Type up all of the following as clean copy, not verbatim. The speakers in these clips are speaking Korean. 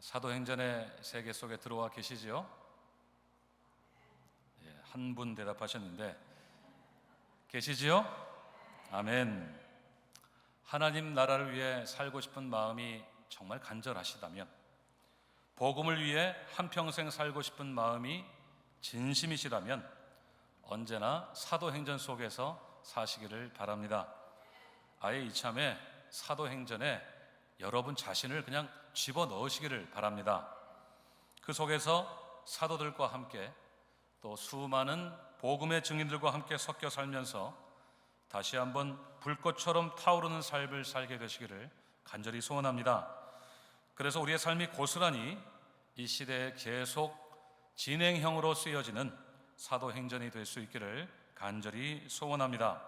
사도행전의 세계 속에 들어와 계시지요? 한 분 대답하셨는데 계시지요? 아멘. 하나님 나라를 위해 살고 싶은 마음이 정말 간절하시다면, 복음을 위해 한평생 살고 싶은 마음이 진심이시라면 언제나 사도행전 속에서 사시기를 바랍니다. 아예 이참에 사도행전에 여러분 자신을 그냥 집어넣으시기를 바랍니다. 그 속에서 사도들과 함께 또 수많은 복음의 증인들과 함께 섞여 살면서 다시 한번 불꽃처럼 타오르는 삶을 살게 되시기를 간절히 소원합니다. 그래서 우리의 삶이 고스란히 이 시대에 계속 진행형으로 쓰여지는 사도행전이 될 수 있기를 간절히 소원합니다.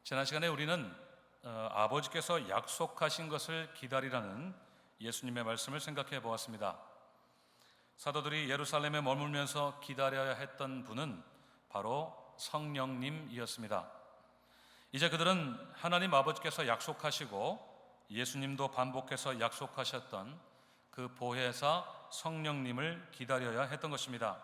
지난 시간에 우리는 아버지께서 약속하신 것을 기다리라는 예수님의 말씀을 생각해 보았습니다. 사도들이 예루살렘에 머물면서 기다려야 했던 분은 바로 성령님이었습니다. 이제 그들은 하나님 아버지께서 약속하시고 예수님도 반복해서 약속하셨던 그 보혜사 성령님을 기다려야 했던 것입니다.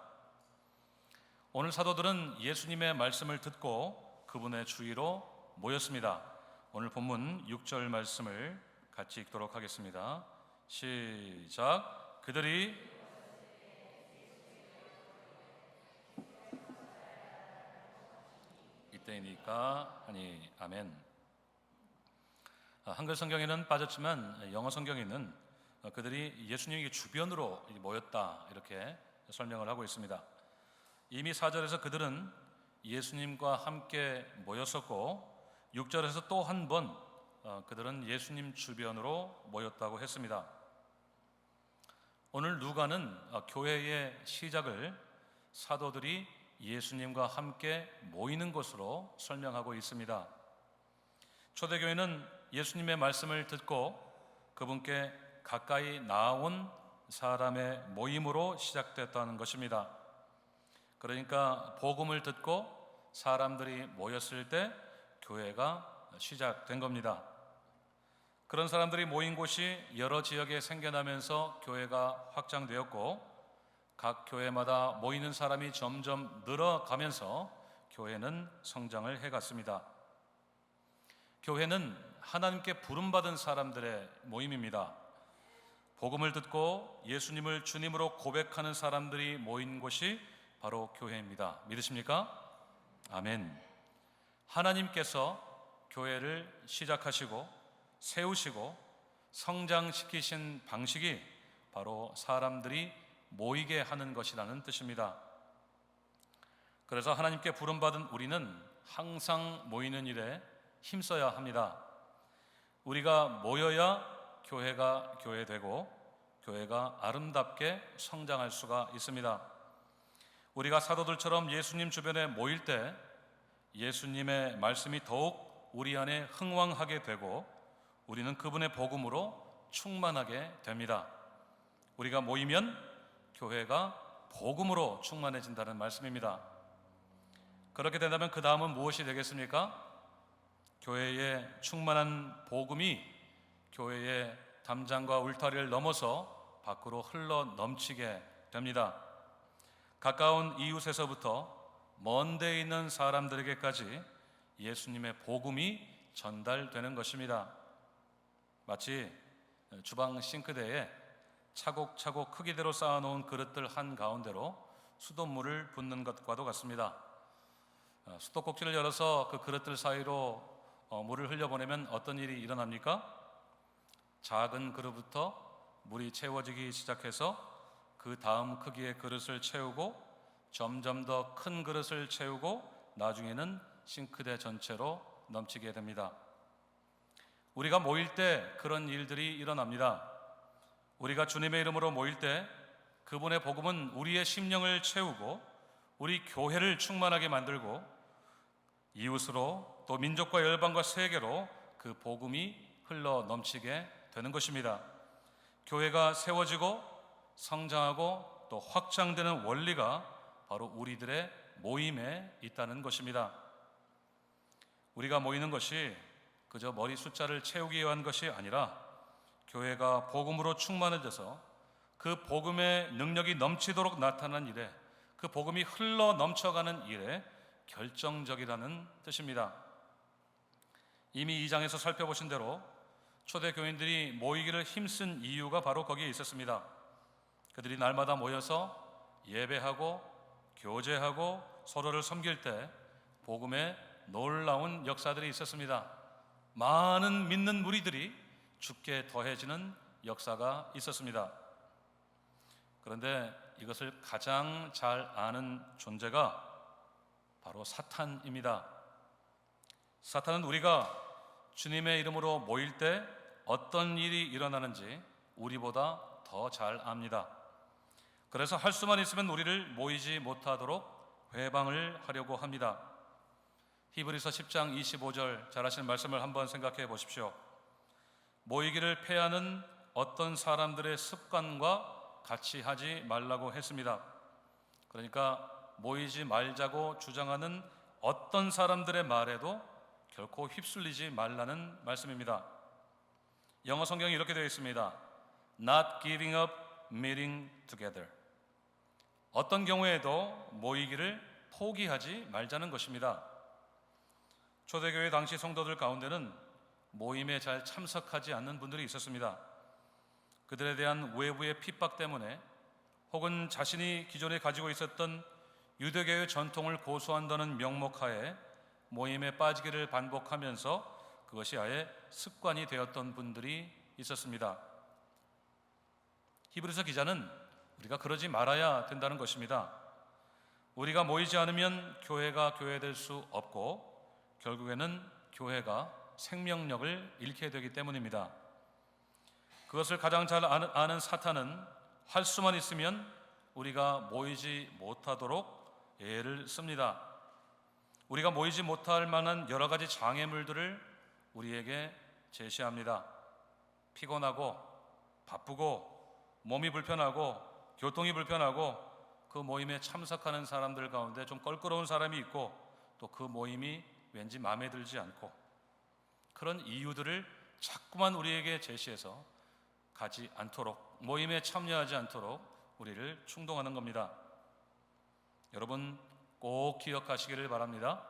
오늘 사도들은 예수님의 말씀을 듣고 그분의 주위로 모였습니다. 오늘 본문 6절 말씀을 같이 읽도록 하겠습니다. 시작. 그들이 이때이니까 하니 아멘. 한글 성경에는 빠졌지만 영어 성경에는 그들이 예수님의 주변으로 모였다 이렇게 설명을 하고 있습니다. 이미 4절에서 그들은 예수님과 함께 모였었고 6절에서 또 한 번 그들은 예수님 주변으로 모였다고 했습니다. 오늘 누가는 교회의 시작을 사도들이 예수님과 함께 모이는 것으로 설명하고 있습니다. 초대교회는 예수님의 말씀을 듣고 그분께 가까이 나아온 사람의 모임으로 시작됐다는 것입니다. 그러니까 복음을 듣고 사람들이 모였을 때 교회가 시작된 겁니다. 그런 사람들이 모인 곳이 여러 지역에 생겨나면서 교회가 확장되었고 각 교회마다 모이는 사람이 점점 늘어가면서 교회는 성장을 해갔습니다. 교회는 하나님께 부름받은 사람들의 모임입니다. 복음을 듣고 예수님을 주님으로 고백하는 사람들이 모인 곳이 바로 교회입니다. 믿으십니까? 아멘. 하나님께서 교회를 시작하시고 세우시고 성장시키신 방식이 바로 사람들이 모이게 하는 것이라는 뜻입니다. 그래서 하나님께 부름받은 우리는 항상 모이는 일에 힘써야 합니다. 우리가 모여야 교회가 교회되고 교회가 아름답게 성장할 수가 있습니다. 우리가 사도들처럼 예수님 주변에 모일 때 예수님의 말씀이 더욱 우리 안에 흥왕하게 되고 우리는 그분의 복음으로 충만하게 됩니다. 우리가 모이면 교회가 복음으로 충만해진다는 말씀입니다. 그렇게 된다면 그 다음은 무엇이 되겠습니까? 교회의 충만한 복음이 교회의 담장과 울타리를 넘어서 밖으로 흘러 넘치게 됩니다. 가까운 이웃에서부터 먼 데 있는 사람들에게까지 예수님의 복음이 전달되는 것입니다. 마치 주방 싱크대에 차곡차곡 크기대로 쌓아놓은 그릇들 한가운데로 수돗물을 붓는 것과도 같습니다. 수도꼭지를 열어서 그 그릇들 사이로 물을 흘려보내면 어떤 일이 일어납니까? 작은 그릇부터 물이 채워지기 시작해서 그 다음 크기의 그릇을 채우고 점점 더 큰 그릇을 채우고 나중에는 싱크대 전체로 넘치게 됩니다. 우리가 모일 때 그런 일들이 일어납니다. 우리가 주님의 이름으로 모일 때 그분의 복음은 우리의 심령을 채우고 우리 교회를 충만하게 만들고 이웃으로 또 민족과 열방과 세계로 그 복음이 흘러 넘치게 되는 것입니다. 교회가 세워지고 성장하고 또 확장되는 원리가 바로 우리들의 모임에 있다는 것입니다. 우리가 모이는 것이 그저 머리 숫자를 채우기 위한 것이 아니라 교회가 복음으로 충만해져서 그 복음의 능력이 넘치도록 나타난 일에, 그 복음이 흘러 넘쳐가는 일에 결정적이라는 뜻입니다. 이미 2장에서 살펴보신 대로 초대 교인들이 모이기를 힘쓴 이유가 바로 거기에 있었습니다. 그들이 날마다 모여서 예배하고 교제하고 서로를 섬길 때 복음의 놀라운 역사들이 있었습니다. 많은 믿는 무리들이 죽게 더해지는 역사가 있었습니다. 그런데 이것을 가장 잘 아는 존재가 바로 사탄입니다. 사탄은 우리가 주님의 이름으로 모일 때 어떤 일이 일어나는지 우리보다 더 잘 압니다. 그래서 할 수만 있으면 우리를 모이지 못하도록 회방을 하려고 합니다. 히브리서 10장 25절 잘 아시는 말씀을 한번 생각해 보십시오. 모이기를 패하는 어떤 사람들의 습관과 같이 하지 말라고 했습니다. 그러니까 모이지 말자고 주장하는 어떤 사람들의 말에도 결코 휩쓸리지 말라는 말씀입니다. 영어 성경이 이렇게 되어 있습니다. Not giving up meeting together. 어떤 경우에도 모이기를 포기하지 말자는 것입니다. 초대교회 당시 성도들 가운데는 모임에 잘 참석하지 않는 분들이 있었습니다. 그들에 대한 외부의 핍박 때문에 혹은 자신이 기존에 가지고 있었던 유대교의 전통을 고수한다는 명목하에 모임에 빠지기를 반복하면서 그것이 아예 습관이 되었던 분들이 있었습니다. 히브리서 기자는 우리가 그러지 말아야 된다는 것입니다. 우리가 모이지 않으면 교회가 교회될 수 없고 결국에는 교회가 생명력을 잃게 되기 때문입니다. 그것을 가장 잘 아는 사탄은 할 수만 있으면 우리가 모이지 못하도록 애를 씁니다. 우리가 모이지 못할 만한 여러 가지 장애물들을 우리에게 제시합니다. 피곤하고 바쁘고 몸이 불편하고 교통이 불편하고 그 모임에 참석하는 사람들 가운데 좀 껄끄러운 사람이 있고 또 그 모임이 왠지 마음에 들지 않고 그런 이유들을 자꾸만 우리에게 제시해서 가지 않도록, 모임에 참여하지 않도록 우리를 충동하는 겁니다. 여러분 꼭 기억하시기를 바랍니다.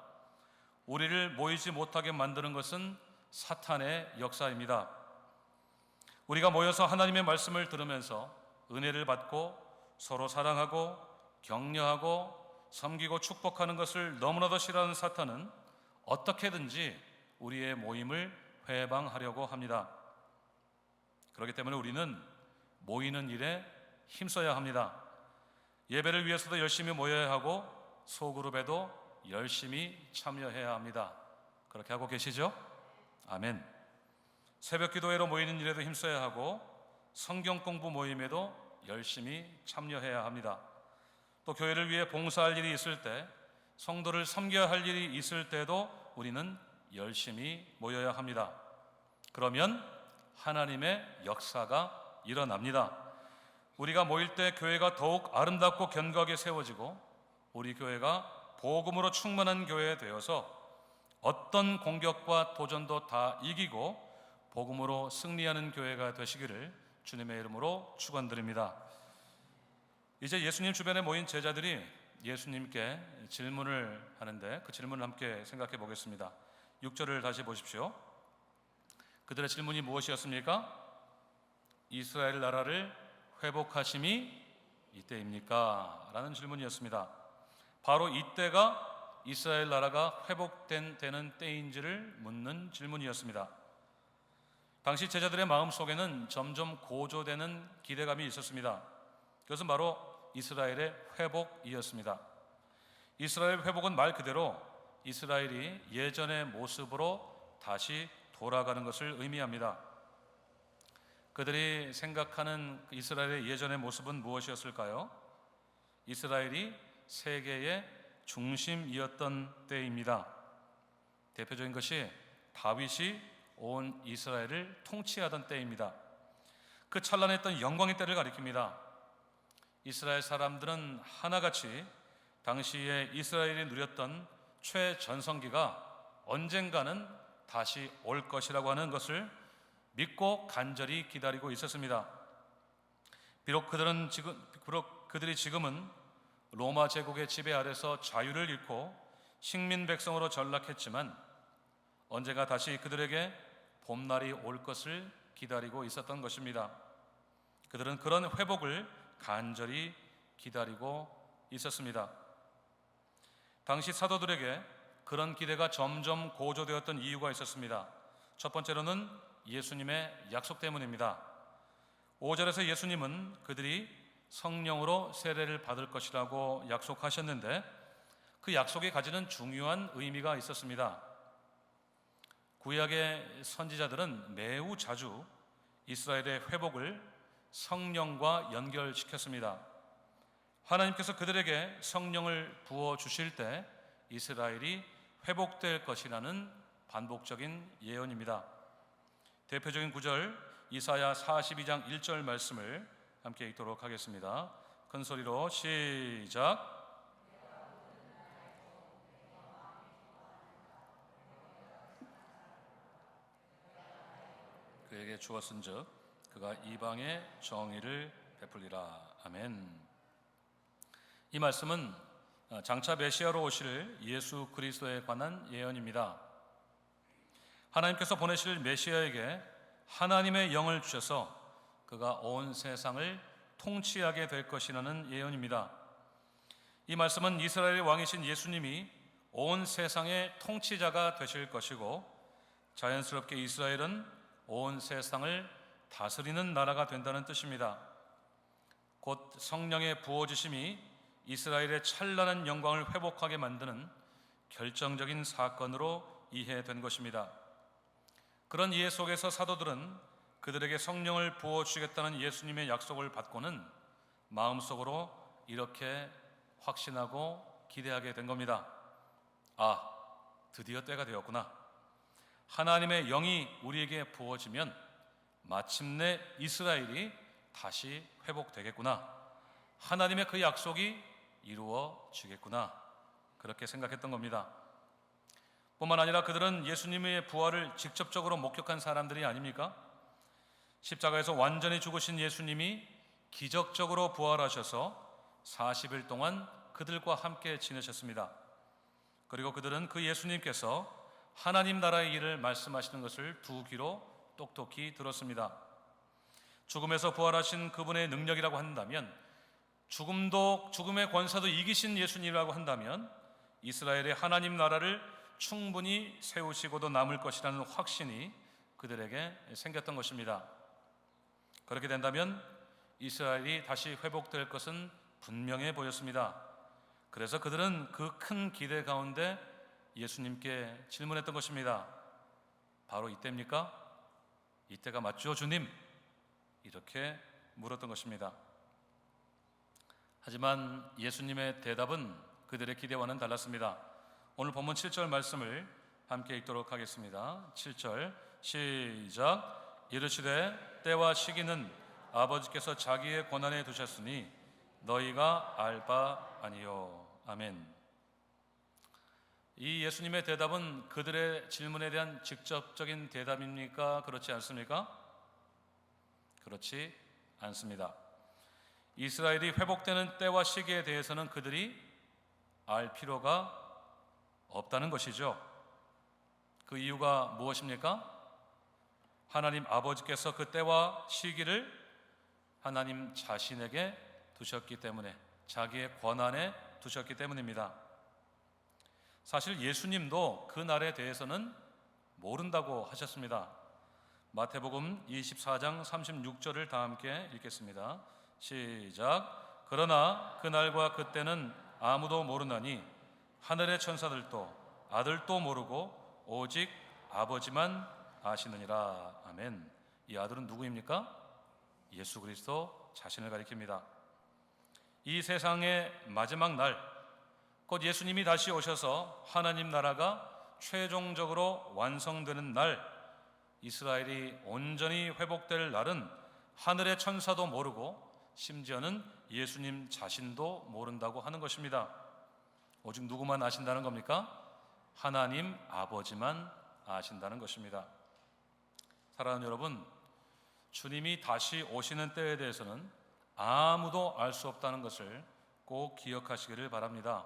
우리를 모이지 못하게 만드는 것은 사탄의 역사입니다. 우리가 모여서 하나님의 말씀을 들으면서 은혜를 받고 서로 사랑하고 격려하고 섬기고 축복하는 것을 너무나도 싫어하는 사탄은 어떻게든지 우리의 모임을 회방하려고 합니다. 그렇기 때문에 우리는 모이는 일에 힘써야 합니다. 예배를 위해서도 열심히 모여야 하고 소그룹에도 열심히 참여해야 합니다. 그렇게 하고 계시죠? 아멘. 새벽 기도회로 모이는 일에도 힘써야 하고 성경 공부 모임에도 열심히 참여해야 합니다. 또 교회를 위해 봉사할 일이 있을 때, 성도를 섬겨야 할 일이 있을 때도 우리는 열심히 모여야 합니다. 그러면 하나님의 역사가 일어납니다. 우리가 모일 때 교회가 더욱 아름답고 견고하게 세워지고 우리 교회가 복음으로 충만한 교회 되어서 어떤 공격과 도전도 다 이기고 복음으로 승리하는 교회가 되시기를 주님의 이름으로 축원드립니다. 이제 예수님 주변에 모인 제자들이 예수님께 질문을 하는데 그 질문을 함께 생각해 보겠습니다. 6절을 다시 보십시오. 그들의 질문이 무엇이었습니까? 이스라엘 나라를 회복하심이 이때입니까? 라는 질문이었습니다. 바로 이때가 이스라엘 나라가 회복되는 때인지를 묻는 질문이었습니다. 당시 제자들의 마음속에는 점점 고조되는 기대감이 있었습니다. 그것은 바로 이스라엘의 회복이었습니다. 이스라엘 회복은 말 그대로 이스라엘이 예전의 모습으로 다시 돌아가는 것을 의미합니다. 그들이 생각하는 이스라엘의 예전의 모습은 무엇이었을까요? 이스라엘이 세계의 중심이었던 때입니다. 대표적인 것이 다윗이 온 이스라엘을 통치하던 때입니다. 그 찬란했던 영광의 때를 가리킵니다. 이스라엘 사람들은 하나같이 당시에 이스라엘이 누렸던 최전성기가 언젠가는 다시 올 것이라고 하는 것을 믿고 간절히 기다리고 있었습니다. 비록 그들이 지금은 로마 제국의 지배 아래서 자유를 잃고 식민 백성으로 전락했지만 언제가 다시 그들에게 봄날이 올 것을 기다리고 있었던 것입니다. 그들은 그런 회복을 간절히 기다리고 있었습니다. 당시 사도들에게 그런 기대가 점점 고조되었던 이유가 있었습니다. 첫 번째로는 예수님의 약속 때문입니다. 5절에서 예수님은 그들이 성령으로 세례를 받을 것이라고 약속하셨는데 그 약속이 가지는 중요한 의미가 있었습니다. 구약의 선지자들은 매우 자주 이스라엘의 회복을 성령과 연결시켰습니다. 하나님께서 그들에게 성령을 부어 주실 때 이스라엘이 회복될 것이라는 반복적인 예언입니다. 대표적인 구절 이사야 42장 1절 말씀을 함께 읽도록 하겠습니다. 큰 소리로 시작. 그에게 주었은즉 그가 이방의 정의를 베풀리라. 아멘. 이 말씀은 장차 메시아로 오실 예수 그리스도에 관한 예언입니다. 하나님께서 보내실 메시아에게 하나님의 영을 주셔서 그가 온 세상을 통치하게 될 것이라는 예언입니다. 이 말씀은 이스라엘의 왕이신 예수님이 온 세상의 통치자가 되실 것이고 자연스럽게 이스라엘은 온 세상을 다스리는 나라가 된다는 뜻입니다. 곧 성령의 부어주심이 이스라엘의 찬란한 영광을 회복하게 만드는 결정적인 사건으로 이해된 것입니다. 그런 이해 속에서 사도들은 그들에게 성령을 부어주시겠다는 예수님의 약속을 받고는 마음속으로 이렇게 확신하고 기대하게 된 겁니다. 아, 드디어 때가 되었구나. 하나님의 영이 우리에게 부어지면 마침내 이스라엘이 다시 회복되겠구나. 하나님의 그 약속이 이루어지겠구나. 그렇게 생각했던 겁니다. 뿐만 아니라 그들은 예수님의 부활을 직접적으로 목격한 사람들이 아닙니까? 십자가에서 완전히 죽으신 예수님이 기적적으로 부활하셔서 40일 동안 그들과 함께 지내셨습니다. 그리고 그들은 그 예수님께서 하나님 나라의 일을 말씀하시는 것을 두 귀로 똑똑히 들었습니다. 죽음에서 부활하신 그분의 능력이라고 한다면, 죽음의 권세도 이기신 예수님이라고 한다면 이스라엘의 하나님 나라를 충분히 세우시고도 남을 것이라는 확신이 그들에게 생겼던 것입니다. 그렇게 된다면 이스라엘이 다시 회복될 것은 분명해 보였습니다. 그래서 그들은 그 큰 기대 가운데 예수님께 질문했던 것입니다. 바로 이때입니까? 이때가 맞죠, 주님? 이렇게 물었던 것입니다. 하지만 예수님의 대답은 그들의 기대와는 달랐습니다. 오늘 본문 7절 말씀을 함께 읽도록 하겠습니다. 7절 시작. 이르시되 때와 시기는 아버지께서 자기의 권한에 두셨으니 너희가 알 바 아니요. 아멘. 이 예수님의 대답은 그들의 질문에 대한 직접적인 대답입니까? 그렇지 않습니까? 그렇지 않습니다. 이스라엘이 회복되는 때와 시기에 대해서는 그들이 알 필요가 없다는 것이죠. 그 이유가 무엇입니까? 하나님 아버지께서 그 때와 시기를 하나님 자신에게 두셨기 때문에, 자기의 권한에 두셨기 때문입니다. 사실 예수님도 그 날에 대해서는 모른다고 하셨습니다. 마태복음 24장 36절을 다 함께 읽겠습니다. 시작. 그러나 그날과 그때는 아무도 모르나니 하늘의 천사들도 아들도 모르고 오직 아버지만 아시느니라. 아멘. 이 아들은 누구입니까? 예수 그리스도 자신을 가리킵니다. 이 세상의 마지막 날, 곧 예수님이 다시 오셔서 하나님 나라가 최종적으로 완성되는 날, 이스라엘이 온전히 회복될 날은 하늘의 천사도 모르고 심지어는 예수님 자신도 모른다고 하는 것입니다. 오직 누구만 아신다는 겁니까? 하나님 아버지만 아신다는 것입니다. 사랑하는 여러분, 주님이 다시 오시는 때에 대해서는 아무도 알 수 없다는 것을 꼭 기억하시기를 바랍니다.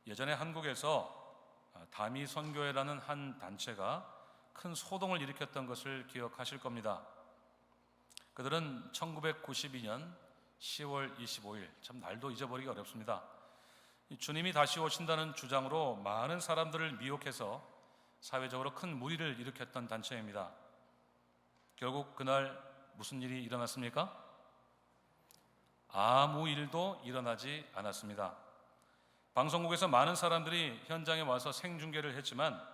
예전에 한국에서 다미 선교회라는 한 단체가 큰 소동을 일으켰던 것을 기억하실 겁니다. 그들은 1992년 10월 25일, 참 날도 잊어버리기 어렵습니다. 주님이 다시 오신다는 주장으로 많은 사람들을 미혹해서 사회적으로 큰 무리를 일으켰던 단체입니다. 결국 그날 무슨 일이 일어났습니까? 아무 일도 일어나지 않았습니다. 방송국에서 많은 사람들이 현장에 와서 생중계를 했지만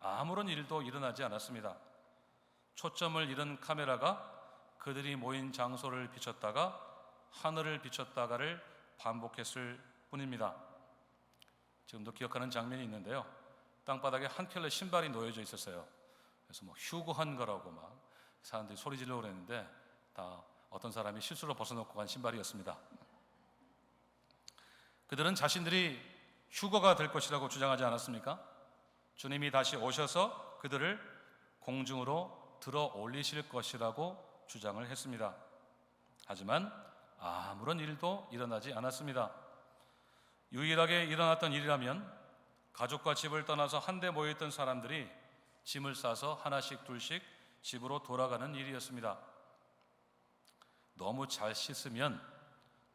아무런 일도 일어나지 않았습니다. 초점을 잃은 카메라가 그들이 모인 장소를 비췄다가 하늘을 비췄다가를 반복했을 뿐입니다. 지금도 기억하는 장면이 있는데요. 땅바닥에 한 켤레 신발이 놓여져 있었어요. 그래서 휴거한 거라고 막 사람들이 소리 지르려고 그랬는데 다 어떤 사람이 실수로 벗어놓고 간 신발이었습니다. 그들은 자신들이 휴거가 될 것이라고 주장하지 않았습니까? 주님이 다시 오셔서 그들을 공중으로 들어 올리실 것이라고 주장을 했습니다. 하지만 아무런 일도 일어나지 않았습니다. 유일하게 일어났던 일이라면 가족과 집을 떠나서 한데 모여있던 사람들이 짐을 싸서 하나씩 둘씩 집으로 돌아가는 일이었습니다. 너무 잘 씻으면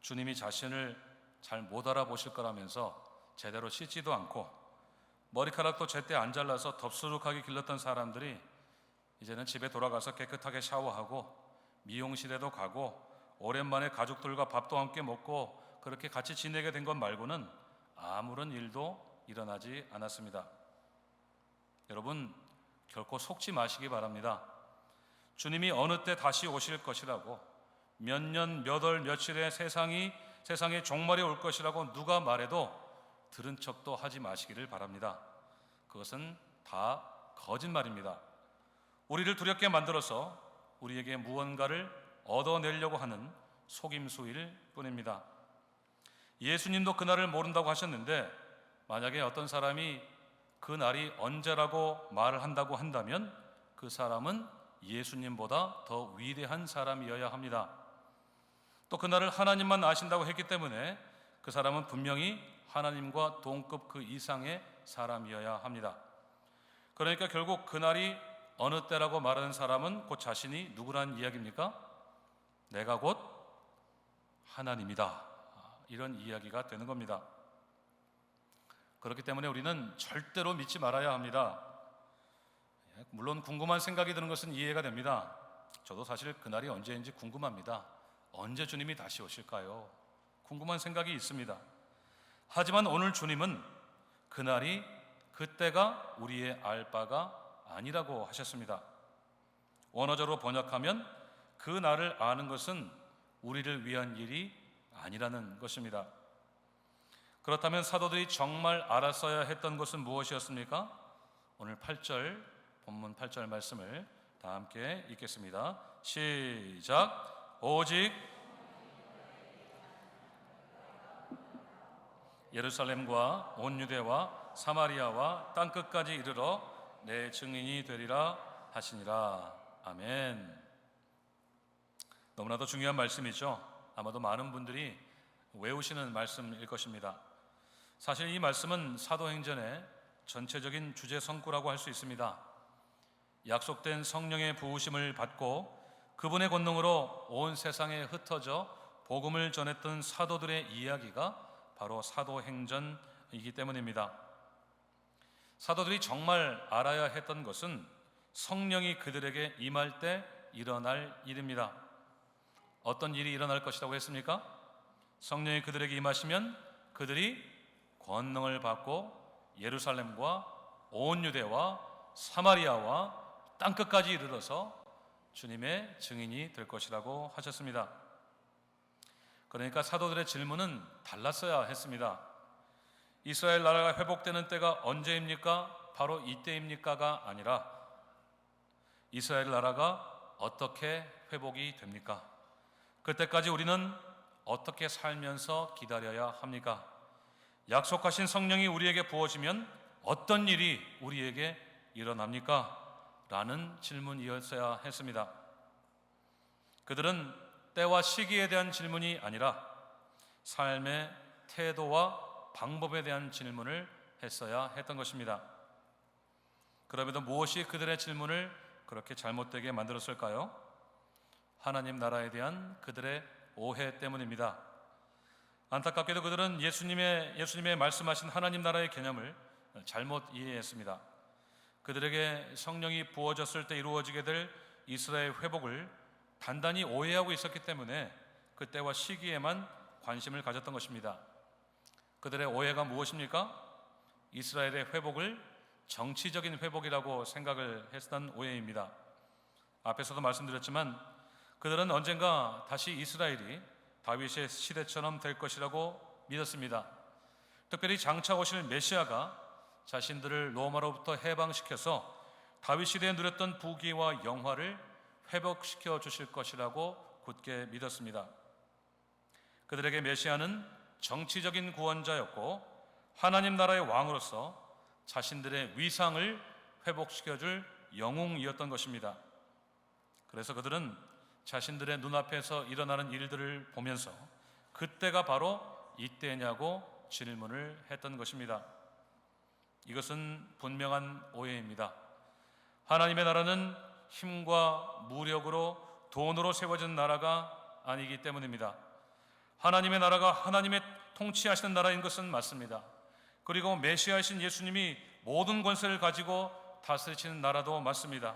주님이 자신을 잘 못 알아보실 거라면서 제대로 씻지도 않고 머리카락도 제때 안 잘라서 덥수룩하게 길렀던 사람들이 이제는 집에 돌아가서 깨끗하게 샤워하고 미용실에도 가고 오랜만에 가족들과 밥도 함께 먹고 그렇게 같이 지내게 된 것 말고는 아무런 일도 일어나지 않았습니다. 여러분, 결코 속지 마시기 바랍니다. 주님이 어느 때 다시 오실 것이라고, 몇 년, 몇 월, 며칠에 세상에 종말이 올 것이라고 누가 말해도 들은 척도 하지 마시기를 바랍니다. 그것은 다 거짓말입니다. 우리를 두렵게 만들어서 우리에게 무언가를 얻어내려고 하는 속임수일 뿐입니다. 예수님도 그날을 모른다고 하셨는데 만약에 어떤 사람이 그 날이 언제라고 말을 한다고 한다면 그 사람은 예수님보다 더 위대한 사람이어야 합니다. 또 그날을 하나님만 아신다고 했기 때문에 그 사람은 분명히 하나님과 동급 그 이상의 사람이어야 합니다. 그러니까 결국 그날이 어느 때라고 말하는 사람은 곧 자신이 누구란 이야기입니까? 내가 곧 하나님이다. 이런 이야기가 되는 겁니다. 그렇기 때문에 우리는 절대로 믿지 말아야 합니다. 물론 궁금한 생각이 드는 것은 이해가 됩니다. 저도 사실 그날이 언제인지 궁금합니다. 언제 주님이 다시 오실까요? 궁금한 생각이 있습니다. 하지만 오늘 주님은 그날이 그때가 우리의 알 바가 아니라고 하셨습니다. 원어적으로 번역하면 그 날을 아는 것은 우리를 위한 일이 아니라는 것입니다. 그렇다면 사도들이 정말 알았어야 했던 것은 무엇이었습니까? 오늘 8절, 본문 8절 말씀을 다 함께 읽겠습니다. 시작. 오직 예루살렘과 온 유대와 사마리아와 땅끝까지 이르러 내 증인이 되리라 하시니라. 아멘. 너무나도 중요한 말씀이죠. 아마도 많은 분들이 외우시는 말씀일 것입니다. 사실 이 말씀은 사도행전의 전체적인 주제 성구라고 할 수 있습니다. 약속된 성령의 부으심을 받고 그분의 권능으로 온 세상에 흩어져 복음을 전했던 사도들의 이야기가 바로 사도행전이기 때문입니다. 사도들이 정말 알아야 했던 것은 성령이 그들에게 임할 때 일어날 일입니다. 어떤 일이 일어날 것이라고 했습니까? 성령이 그들에게 임하시면 그들이 권능을 받고 예루살렘과 온 유대와 사마리아와 땅끝까지 이르러서 주님의 증인이 될 것이라고 하셨습니다. 그러니까 사도들의 질문은 달랐어야 했습니다. 이스라엘 나라가 회복되는 때가 언제입니까? 바로 이때입니까가 아니라 이스라엘 나라가 어떻게 회복이 됩니까? 그때까지 우리는 어떻게 살면서 기다려야 합니까? 약속하신 성령이 우리에게 부어지면 어떤 일이 우리에게 일어납니까? 라는 질문이었어야 했습니다. 그들은 때와 시기에 대한 질문이 아니라 삶의 태도와 방법에 대한 질문을 했어야 했던 것입니다. 그럼에도 무엇이 그들의 질문을 그렇게 잘못되게 만들었을까요? 하나님 나라에 대한 그들의 오해 때문입니다. 안타깝게도 그들은 예수님의 말씀하신 하나님 나라의 개념을 잘못 이해했습니다. 그들에게 성령이 부어졌을 때 이루어지게 될 이스라엘 회복을 단단히 오해하고 있었기 때문에 그때와 시기에만 관심을 가졌던 것입니다. 그들의 오해가 무엇입니까? 이스라엘의 회복을 정치적인 회복이라고 생각을 했던 오해입니다. 앞에서도 말씀드렸지만 그들은 언젠가 다시 이스라엘이 다윗의 시대처럼 될 것이라고 믿었습니다. 특별히 장차 오실 메시아가 자신들을 로마로부터 해방시켜서 다윗 시대에 누렸던 부귀와 영화를 회복시켜 주실 것이라고 굳게 믿었습니다. 그들에게 메시아는 정치적인 구원자였고 하나님 나라의 왕으로서 자신들의 위상을 회복시켜줄 영웅이었던 것입니다. 그래서 그들은 자신들의 눈앞에서 일어나는 일들을 보면서 그때가 바로 이때냐고 질문을 했던 것입니다. 이것은 분명한 오해입니다. 하나님의 나라는 힘과 무력으로 돈으로 세워진 나라가 아니기 때문입니다. 하나님의 나라가 하나님의 통치하시는 나라인 것은 맞습니다. 그리고 메시아이신 예수님이 모든 권세를 가지고 다스리시는 나라도 맞습니다.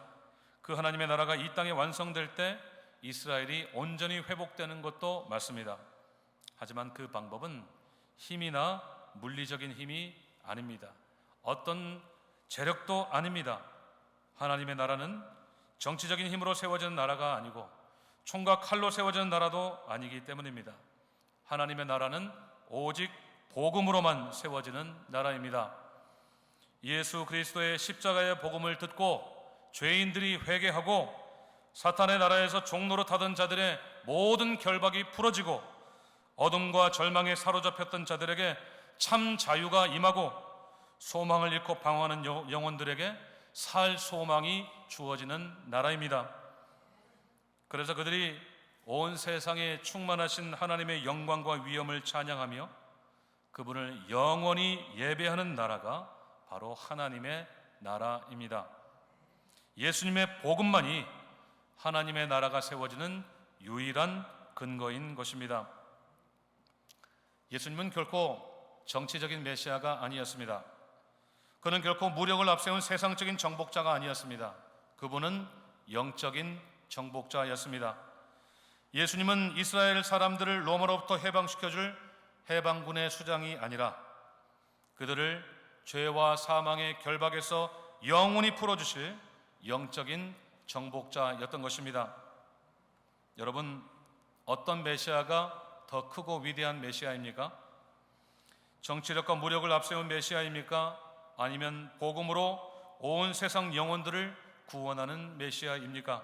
그 하나님의 나라가 이 땅에 완성될 때 이스라엘이 온전히 회복되는 것도 맞습니다. 하지만 그 방법은 힘이나 물리적인 힘이 아닙니다. 어떤 재력도 아닙니다. 하나님의 나라는 정치적인 힘으로 세워지는 나라가 아니고 총과 칼로 세워지는 나라도 아니기 때문입니다. 하나님의 나라는 오직 복음으로만 세워지는 나라입니다. 예수 그리스도의 십자가의 복음을 듣고 죄인들이 회개하고 사탄의 나라에서 종로로 타던 자들의 모든 결박이 풀어지고 어둠과 절망에 사로잡혔던 자들에게 참 자유가 임하고 소망을 잃고 방황하는 영혼들에게 살 소망이 주어지는 나라입니다. 그래서 그들이 온 세상에 충만하신 하나님의 영광과 위엄을 찬양하며 그분을 영원히 예배하는 나라가 바로 하나님의 나라입니다. 예수님의 복음만이 하나님의 나라가 세워지는 유일한 근거인 것입니다. 예수님은 결코 정치적인 메시아가 아니었습니다. 그는 결코 무력을 앞세운 세상적인 정복자가 아니었습니다. 그분은 영적인 정복자였습니다. 예수님은 이스라엘 사람들을 로마로부터 해방시켜줄 해방군의 수장이 아니라 그들을 죄와 사망의 결박에서 영원히 풀어주실 영적인 정복자였던 것입니다. 여러분, 어떤 메시아가 더 크고 위대한 메시아입니까? 정치력과 무력을 앞세운 메시아입니까? 아니면 복음으로 온 세상 영혼들을 구원하는 메시아입니까?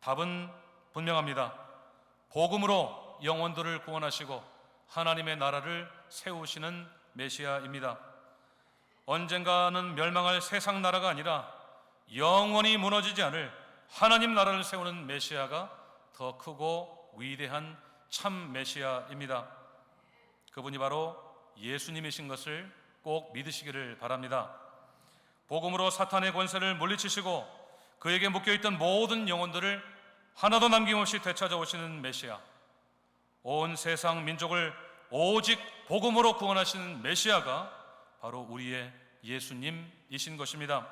답은 분명합니다. 복음으로 영혼들을 구원하시고 하나님의 나라를 세우시는 메시아입니다. 언젠가는 멸망할 세상 나라가 아니라 영원히 무너지지 않을 하나님 나라를 세우는 메시아가 더 크고 위대한 참 메시아입니다. 그분이 바로 예수님이신 것을 꼭 믿으시기를 바랍니다. 복음으로 사탄의 권세를 물리치시고 그에게 묶여있던 모든 영혼들을 하나도 남김없이 되찾아오시는 메시아, 온 세상 민족을 오직 복음으로 구원하시는 메시아가 바로 우리의 예수님이신 것입니다.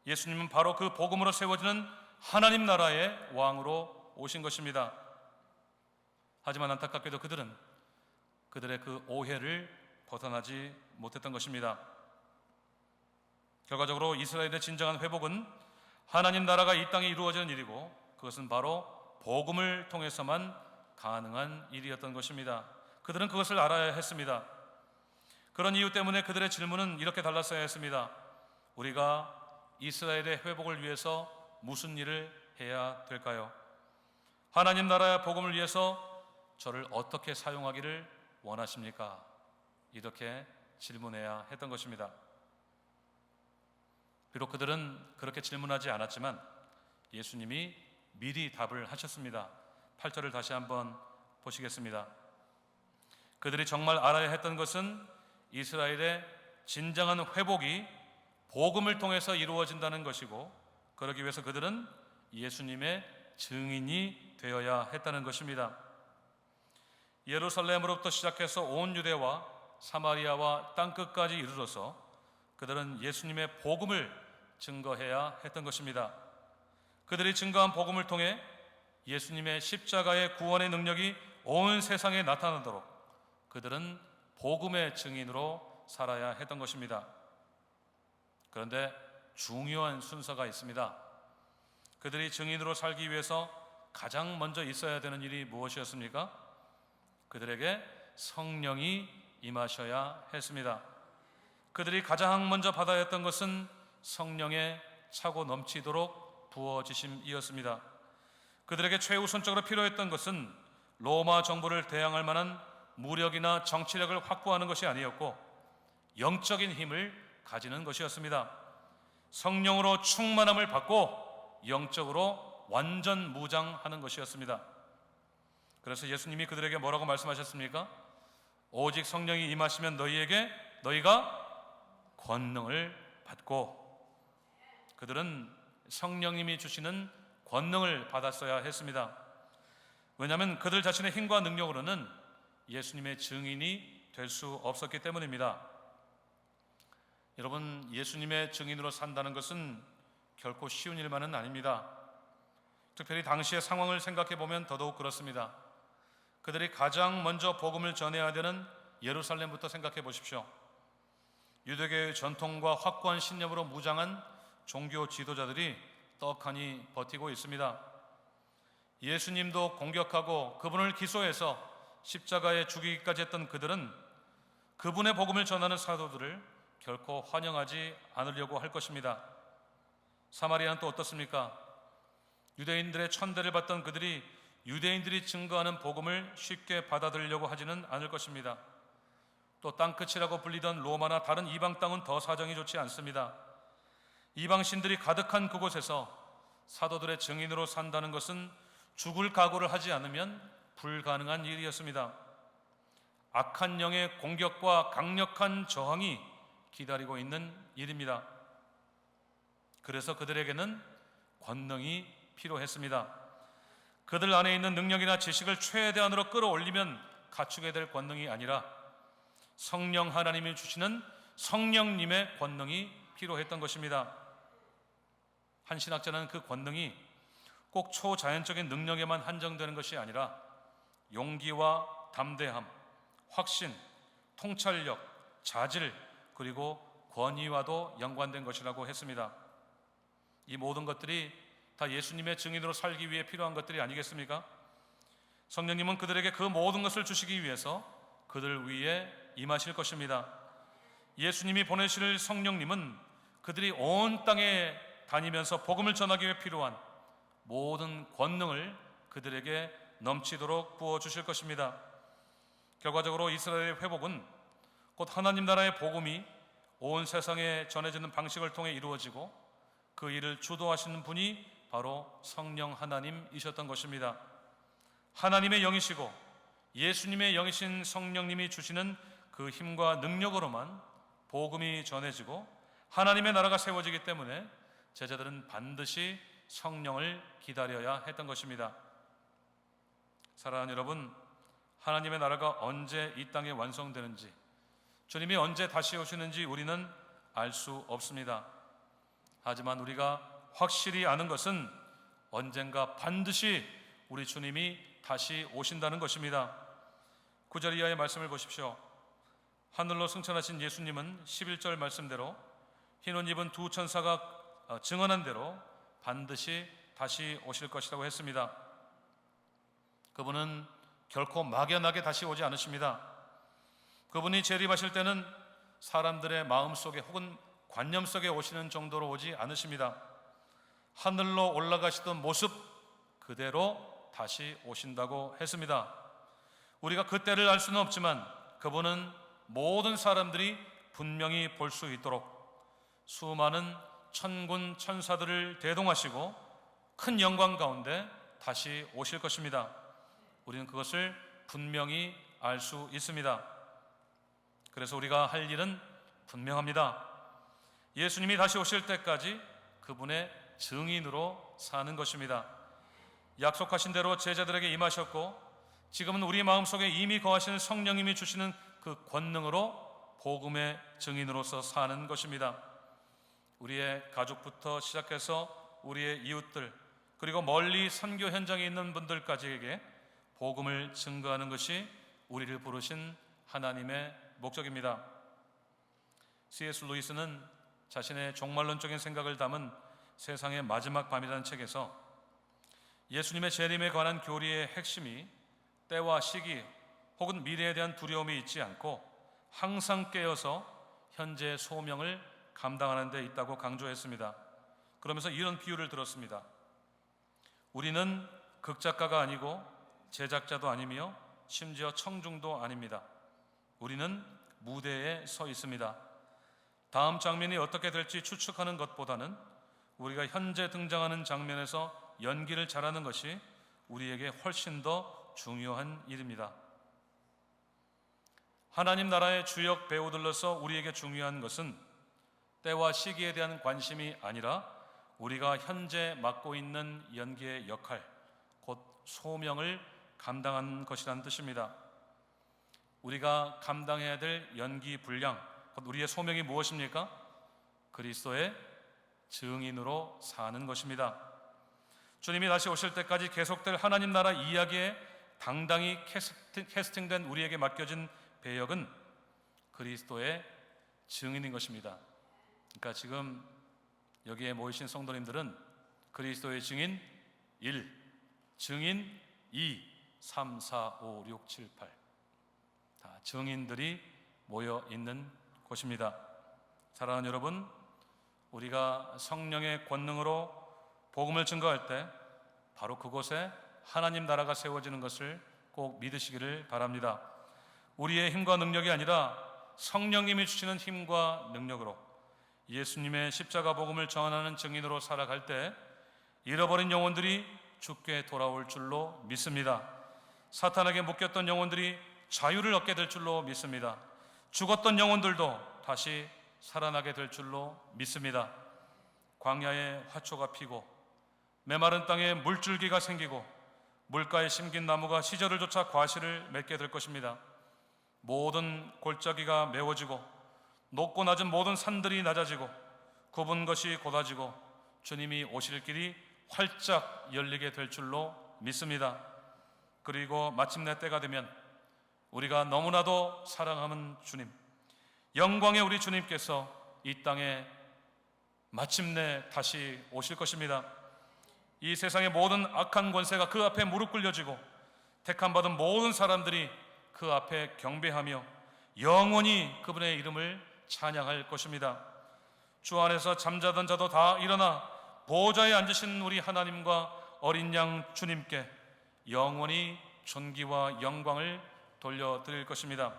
예수님은 바로 그 복음으로 세워지는 하나님 나라의 왕으로 오신 것입니다. 하지만 안타깝게도 그들은 그들의 그 오해를 벗어나지 못했던 것입니다. 결과적으로 이스라엘의 진정한 회복은 하나님 나라가 이 땅에 이루어지는 일이고 그것은 바로 복음을 통해서만 가능한 일이었던 것입니다. 그들은 그것을 알아야 했습니다. 그런 이유 때문에 그들의 질문은 이렇게 달랐어야 했습니다. 우리가 이스라엘의 회복을 위해서 무슨 일을 해야 될까요? 하나님 나라의 복음을 위해서 저를 어떻게 사용하기를 원하십니까? 이렇게 질문해야 했던 것입니다. 비록 그들은 그렇게 질문하지 않았지만 예수님이 미리 답을 하셨습니다. 8절을 다시 한번 보시겠습니다. 그들이 정말 알아야 했던 것은 이스라엘의 진정한 회복이 복음을 통해서 이루어진다는 것이고, 그러기 위해서 그들은 예수님의 증인이 되어야 했다는 것입니다. 예루살렘으로부터 시작해서 온 유대와 사마리아와 땅끝까지 이르러서 그들은 예수님의 복음을 증거해야 했던 것입니다. 그들이 증거한 복음을 통해 예수님의 십자가의 구원의 능력이 온 세상에 나타나도록 그들은 복음의 증인으로 살아야 했던 것입니다. 그런데 중요한 순서가 있습니다. 그들이 증인으로 살기 위해서 가장 먼저 있어야 되는 일이 무엇이었습니까? 그들에게 성령이 임하셔야 했습니다. 그들이 가장 먼저 받아야 했던 것은 성령의 차고 넘치도록 부어지심이었습니다. 그들에게 최우선적으로 필요했던 것은 로마 정부를 대항할 만한 무력이나 정치력을 확보하는 것이 아니었고, 영적인 힘을 가지는 것이었습니다. 성령으로 충만함을 받고 영적으로 완전 무장하는 것이었습니다. 그래서 예수님이 그들에게 뭐라고 말씀하셨습니까? 오직 성령이 임하시면 너희가 권능을 받고, 그들은 성령님이 주시는 권능을 받았어야 했습니다. 왜냐하면 그들 자신의 힘과 능력으로는 예수님의 증인이 될 수 없었기 때문입니다. 여러분, 예수님의 증인으로 산다는 것은 결코 쉬운 일만은 아닙니다. 특별히 당시의 상황을 생각해 보면 더더욱 그렇습니다. 그들이 가장 먼저 복음을 전해야 되는 예루살렘부터 생각해 보십시오. 유대교의 전통과 확고한 신념으로 무장한 종교 지도자들이 떡하니 버티고 있습니다. 예수님도 공격하고 그분을 기소해서 십자가에 죽이기까지 했던 그들은 그분의 복음을 전하는 사도들을 결코 환영하지 않으려고 할 것입니다. 사마리아는 또 어떻습니까? 유대인들의 천대를 받던 그들이 유대인들이 증거하는 복음을 쉽게 받아들이려고 하지는 않을 것입니다. 또 땅끝이라고 불리던 로마나 다른 이방 땅은 더 사정이 좋지 않습니다. 이방신들이 가득한 그곳에서 사도들의 증인으로 산다는 것은 죽을 각오를 하지 않으면 불가능한 일이었습니다. 악한 영의 공격과 강력한 저항이 기다리고 있는 일입니다. 그래서 그들에게는 권능이 필요했습니다. 그들 안에 있는 능력이나 지식을 최대한으로 끌어올리면 갖추게 될 권능이 아니라 성령 하나님이 주시는 성령님의 권능이 필요했던 것입니다. 한 신학자는 그 권능이 꼭 초자연적인 능력에만 한정되는 것이 아니라 용기와 담대함, 확신, 통찰력, 자질, 그리고 권위와도 연관된 것이라고 했습니다. 이 모든 것들이 다 예수님의 증인으로 살기 위해 필요한 것들이 아니겠습니까? 성령님은 그들에게 그 모든 것을 주시기 위해서 그들 위에 임하실 것입니다. 예수님이 보내실 성령님은 그들이 온 땅에 다니면서 복음을 전하기 위해 필요한 모든 권능을 그들에게 넘치도록 부어주실 것입니다. 결과적으로 이스라엘의 회복은 곧 하나님 나라의 복음이 온 세상에 전해지는 방식을 통해 이루어지고, 그 일을 주도하시는 분이 바로 성령 하나님이셨던 것입니다. 하나님의 영이시고 예수님의 영이신 성령님이 주시는 그 힘과 능력으로만 복음이 전해지고 하나님의 나라가 세워지기 때문에 제자들은 반드시 성령을 기다려야 했던 것입니다. 사랑하는 여러분, 하나님의 나라가 언제 이 땅에 완성되는지, 주님이 언제 다시 오시는지 우리는 알 수 없습니다. 하지만 우리가 확실히 아는 것은 언젠가 반드시 우리 주님이 다시 오신다는 것입니다. 9절 이하의 말씀을 보십시오. 하늘로 승천하신 예수님은 11절 말씀대로 흰 옷 입은 두 천사가 증언한 대로 반드시 다시 오실 것이라고 했습니다. 그분은 결코 막연하게 다시 오지 않으십니다. 그분이 재림하실 때는 사람들의 마음속에 혹은 관념 속에 오시는 정도로 오지 않으십니다. 하늘로 올라가시던 모습 그대로 다시 오신다고 했습니다. 우리가 그때를 알 수는 없지만 그분은 모든 사람들이 분명히 볼 수 있도록 수많은 천군 천사들을 대동하시고 큰 영광 가운데 다시 오실 것입니다. 우리는 그것을 분명히 알 수 있습니다. 그래서 우리가 할 일은 분명합니다. 예수님이 다시 오실 때까지 그분의 증인으로 사는 것입니다. 약속하신 대로 제자들에게 임하셨고 지금은 우리 마음속에 이미 거하시는 성령님이 주시는 그 권능으로 복음의 증인으로서 사는 것입니다. 우리의 가족부터 시작해서 우리의 이웃들, 그리고 멀리 선교 현장에 있는 분들까지에게 복음을 증거하는 것이 우리를 부르신 하나님의 목적입니다. C.S. 루이스는 자신의 종말론적인 생각을 담은 세상의 마지막 밤이라는 책에서 예수님의 재림에 관한 교리의 핵심이 때와 시기 혹은 미래에 대한 두려움이 있지 않고 항상 깨어서 현재의 소명을 감당하는 데 있다고 강조했습니다. 그러면서 이런 비유를 들었습니다. 우리는 극작가가 아니고 제작자도 아니며 심지어 청중도 아닙니다. 우리는 무대에 서 있습니다. 다음 장면이 어떻게 될지 추측하는 것보다는 우리가 현재 등장하는 장면에서 연기를 잘하는 것이 우리에게 훨씬 더 중요한 일입니다. 하나님 나라의 주역 배우들로서 우리에게 중요한 것은 때와 시기에 대한 관심이 아니라 우리가 현재 맡고 있는 연기의 역할, 곧 소명을 감당하는 것이라는 뜻입니다. 우리가 감당해야 될 연기 분량, 곧 우리의 소명이 무엇입니까? 그리스도의 증인으로 사는 것입니다. 주님이 다시 오실 때까지 계속될 하나님 나라 이야기에 당당히 캐스팅된 우리에게 맡겨진 배역은 그리스도의 증인인 것입니다. 그러니까 지금 여기에 모이신 성도님들은 그리스도의 증인 1, 증인 2, 3, 4, 5, 6, 7, 8 다 증인들이 모여 있는 곳입니다. 사랑하는 여러분, 우리가 성령의 권능으로 복음을 증거할 때 바로 그곳에 하나님 나라가 세워지는 것을 꼭 믿으시기를 바랍니다. 우리의 힘과 능력이 아니라 성령님이 주시는 힘과 능력으로 예수님의 십자가 복음을 전하는 증인으로 살아갈 때 잃어버린 영혼들이 주께 돌아올 줄로 믿습니다. 사탄에게 묶였던 영혼들이 자유를 얻게 될 줄로 믿습니다. 죽었던 영혼들도 다시 살아나게 될 줄로 믿습니다. 광야에 화초가 피고 메마른 땅에 물줄기가 생기고 물가에 심긴 나무가 시절을 쫓아 과실을 맺게 될 것입니다. 모든 골짜기가 메워지고 높고 낮은 모든 산들이 낮아지고 굽은 것이 곧아지고 주님이 오실 길이 활짝 열리게 될 줄로 믿습니다. 그리고 마침내 때가 되면 우리가 너무나도 사랑하는 주님, 영광의 우리 주님께서 이 땅에 마침내 다시 오실 것입니다. 이 세상의 모든 악한 권세가 그 앞에 무릎 꿇려지고 택함받은 모든 사람들이 그 앞에 경배하며 영원히 그분의 이름을 찬양할 것입니다. 주 안에서 잠자던 자도 다 일어나 보좌에 앉으신 우리 하나님과 어린 양 주님께 영원히 존귀와 영광을 돌려드릴 것입니다.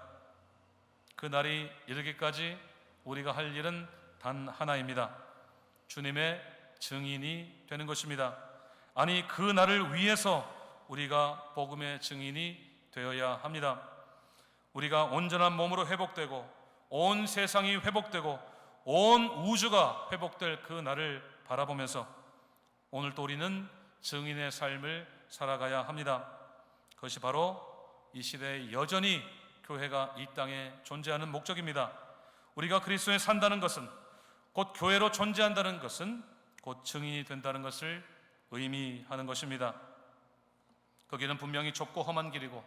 그 날이 이르기까지 우리가 할 일은 단 하나입니다. 주님의 증인이 되는 것입니다. 아니, 그 날을 위해서 우리가 복음의 증인이 되어야 합니다. 우리가 온전한 몸으로 회복되고 온 세상이 회복되고 온 우주가 회복될 그 날을 바라보면서 오늘도 우리는 증인의 삶을 살아가야 합니다. 그것이 바로 이 시대에 여전히 교회가 이 땅에 존재하는 목적입니다. 우리가 그리스도에 산다는 것은, 곧 교회로 존재한다는 것은 곧 증인이 된다는 것을 의미하는 것입니다. 거기는 분명히 좁고 험한 길이고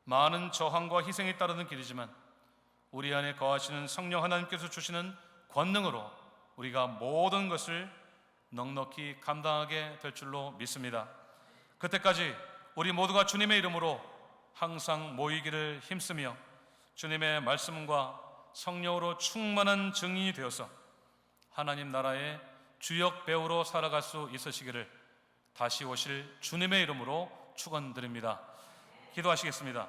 많은 저항과 희생이 따르는 길이지만 우리 안에 거하시는 성령 하나님께서 주시는 권능으로 우리가 모든 것을 넉넉히 감당하게 될 줄로 믿습니다. 그때까지 우리 모두가 주님의 이름으로 항상 모이기를 힘쓰며 주님의 말씀과 성령으로 충만한 증인이 되어서 하나님 나라의 주역 배우로 살아갈 수 있으시기를 다시 오실 주님의 이름으로 축원드립니다. 기도하시겠습니다.